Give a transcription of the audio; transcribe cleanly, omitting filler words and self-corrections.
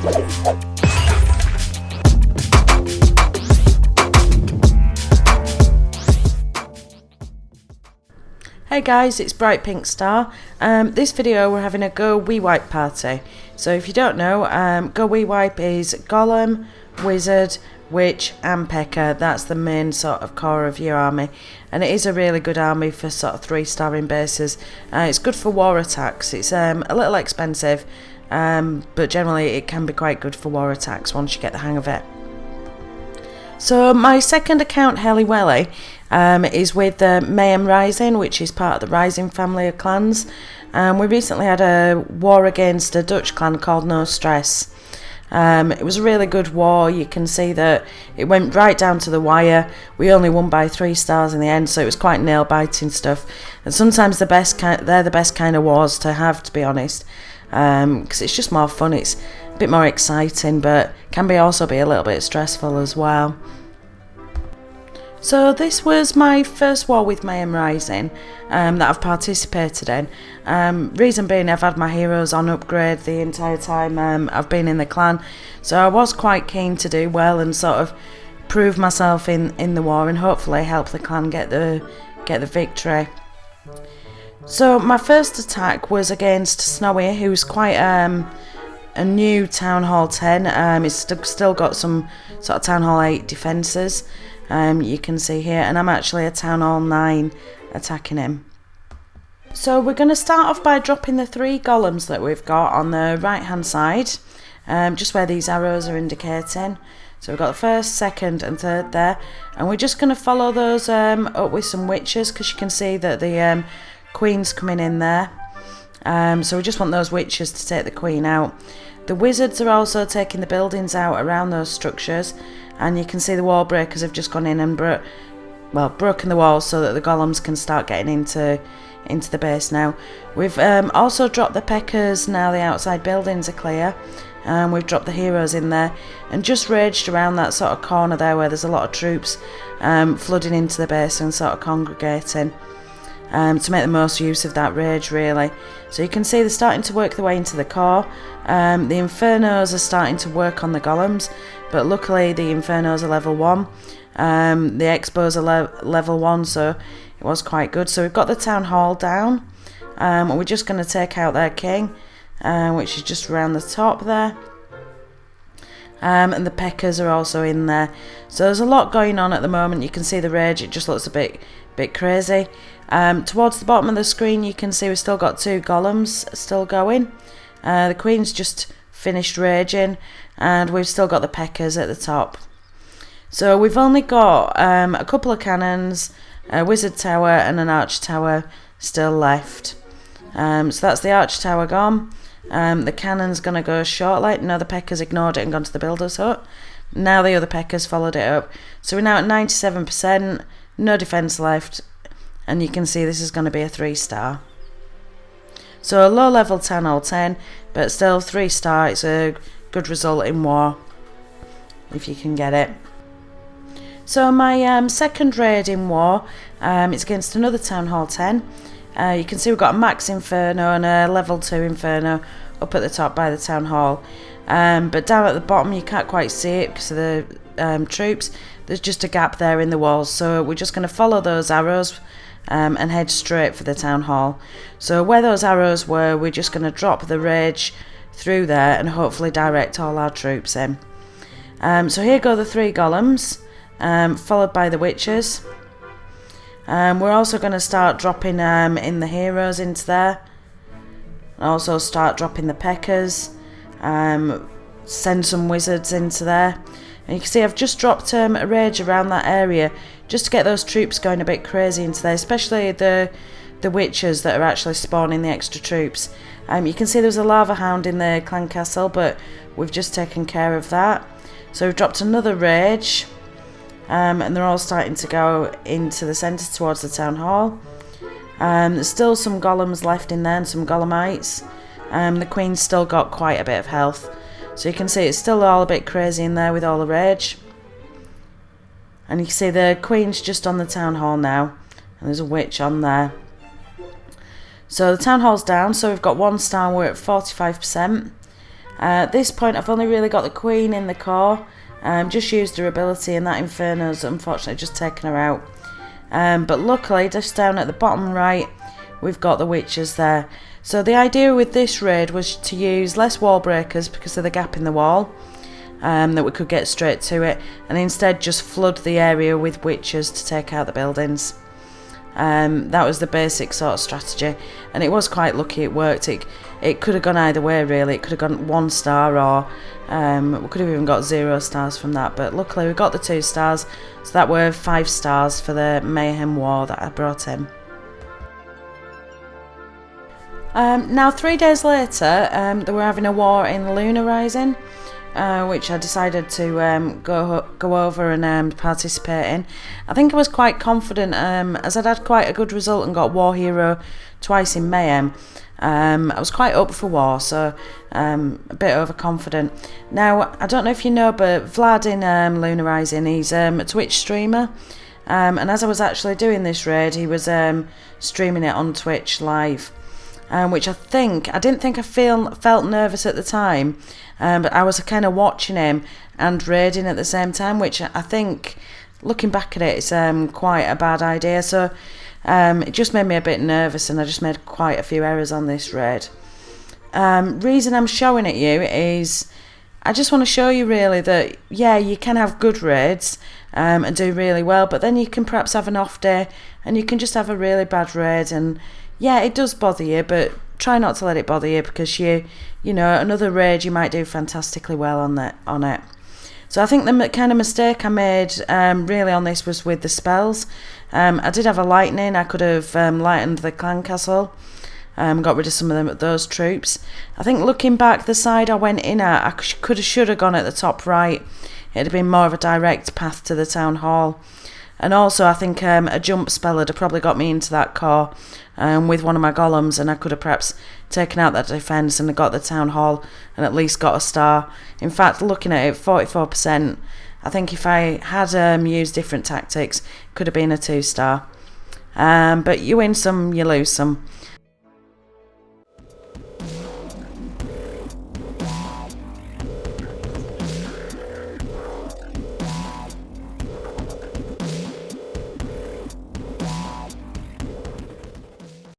Hey guys, it's Brightpinkstar. This video we're having a GoWiWiPe party. So if you don't know, GoWiWiPe is Golem, Wizard, Witch and P.E.K.K.A. That's the main sort of core of your army, and it is a really good army for sort of 3-star in bases. It's good for war attacks. It's a little expensive, but generally it can be quite good for war attacks once you get the hang of it. So my second account, Helly Welly, is with Mayhem Rising, which is part of the Rising family of clans. We recently had a war against a Dutch clan called No Stress. It was a really good war. You can see that it went right down to the wire. We only won by 3 stars in the end, so it was quite nail-biting stuff. And sometimes they're the best kind of wars to have, to be honest, because it's just more fun. It's a bit more exciting, but can also be a little bit stressful as well. So this was my first war with Mayhem Rising that I've participated in. Reason being, I've had my heroes on upgrade the entire time I've been in the clan, so I was quite keen to do well and sort of prove myself in the war and hopefully help the clan get the victory. So my first attack was against Snowy, who's quite a new Town Hall 10. It's still got some sort of Town Hall 8 defences. You can see here, and I'm actually a Town Hall 9 attacking him. So we're going to start off by dropping the 3 golems that we've got on the right hand side, just where these arrows are indicating. So we've got the first, second and third there, and we're just going to follow those up with some witches, because you can see that the queen's coming in there. So we just want those witches to take the queen out. The wizards are also taking the buildings out around those structures, and you can see the wall breakers have just gone in and broken the walls so that the golems can start getting into the base now. We've also dropped the P.E.K.K.A.s now the outside buildings are clear, and we've dropped the heroes in there and just raged around that sort of corner there where there's a lot of troops flooding into the base and sort of congregating. To make the most use of that rage, really. So you can see they're starting to work their way into the core. The Infernos are starting to work on the golems, but luckily the Infernos are level 1. The Expos are level 1, so it was quite good. So we've got the Town Hall down. We're just going to take out their king, which is just around the top there. And the P.E.K.K.A.s are also in there. So there's a lot going on at the moment. You can see the rage, it just looks a bit crazy. Towards the bottom of the screen you can see we've still got 2 golems still going. The queen's just finished raging, and we've still got the P.E.K.K.A.s at the top. So we've only got a couple of cannons, a wizard tower and an arch tower still left. So that's the arch tower gone. The cannon's going to go shortly. Now the P.E.K.K.A.s ignored it and gone to the builder's hut. Now the other P.E.K.K.A.s followed it up. So we're now at 97%, no defence left, and you can see this is going to be a 3-star. So a low level Town Hall 10, but still 3-star. It's a good result in war, if you can get it. So my second raid in war, it's against another Town Hall 10. You can see we've got a max Inferno and a level 2 Inferno up at the top by the Town Hall. But down at the bottom you can't quite see it because of the troops. There's just a gap there in the walls, so we're just going to follow those arrows and head straight for the Town Hall. So where those arrows were, we're just going to drop the rage through there and hopefully direct all our troops in. So here go the 3 golems, followed by the witches. We're also going to start dropping in the heroes into there. Also start dropping the P.E.K.K.A.s. Send some wizards into there. And you can see I've just dropped a rage around that area just to get those troops going a bit crazy into there, especially the witches that are actually spawning the extra troops. You can see there's a lava hound in the clan castle, but we've just taken care of that. So we've dropped another rage, and they're all starting to go into the centre towards the Town Hall. There's still some golems left in there and some golemites. The queen's still got quite a bit of health. So you can see it's still all a bit crazy in there with all the rage. And you can see the queen's just on the Town Hall now. And there's a witch on there. So the Town Hall's down, so we've got 1 star, we're at 45%. At this point I've only really got the queen in the core, just used her ability, and that Inferno's unfortunately just taken her out. But luckily just down at the bottom right we've got the witches there. So the idea with this raid was to use less wall breakers because of the gap in the wall, that we could get straight to it, and instead just flood the area with witches to take out the buildings. That was the basic sort of strategy, and it was quite lucky it worked. It could have gone either way really. It could have gone 1 star, or we could have even got 0 stars from that, but luckily we got the 2 stars, so that were 5 stars for the Mayhem War that I brought in. Now 3 days later they were having a war in Lunar Rising, which I decided to go over and participate in. I think I was quite confident, as I'd had quite a good result and got War Hero twice in Mayhem. I was quite up for war, so a bit overconfident. Now, I don't know if you know, but Vlad in Lunar Rising, he's a Twitch streamer, and as I was actually doing this raid, he was streaming it on Twitch live. Which I didn't think I felt nervous at the time, but I was kind of watching him and raiding at the same time, which I think, looking back at it, it's quite a bad idea. So it just made me a bit nervous, and I just made quite a few errors on this raid. Reason I'm showing it you is I just want to show you really that, yeah, you can have good raids and do really well, but then you can perhaps have an off day and you can just have a really bad raid, and yeah, it does bother you, but try not to let it bother you, because you know, another raid you might do fantastically well on it. So I think the kind of mistake I made really on this was with the spells. I did have a lightning. I could have lightened the clan castle, got rid of some of those troops. I think looking back, the side I went in at, I should have gone at the top right. It'd have been more of a direct path to the town hall. And also I think a jump spell had probably got me into that core with one of my golems, and I could have perhaps taken out that defence and got the town hall and at least got a star. In fact, looking at it, 44%, I think if I had used different tactics, could have been a 2 star. But you win some, you lose some.